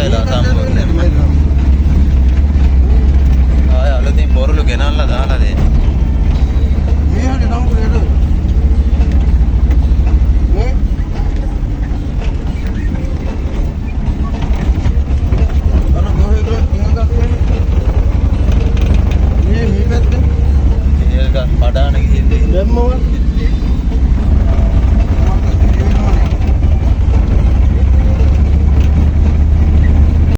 වෙලා සම්පූර්ණයෙන්ම. ආය අලුතින් බොරළු ගෙනල්ලා දාලා දෙන්න. මේ හරිය නම් කුලේද? මේ අර මොහේ ගල ඉංගක් මේ පැත්තේ ඒක කඩාන ගිහින් දැම්මම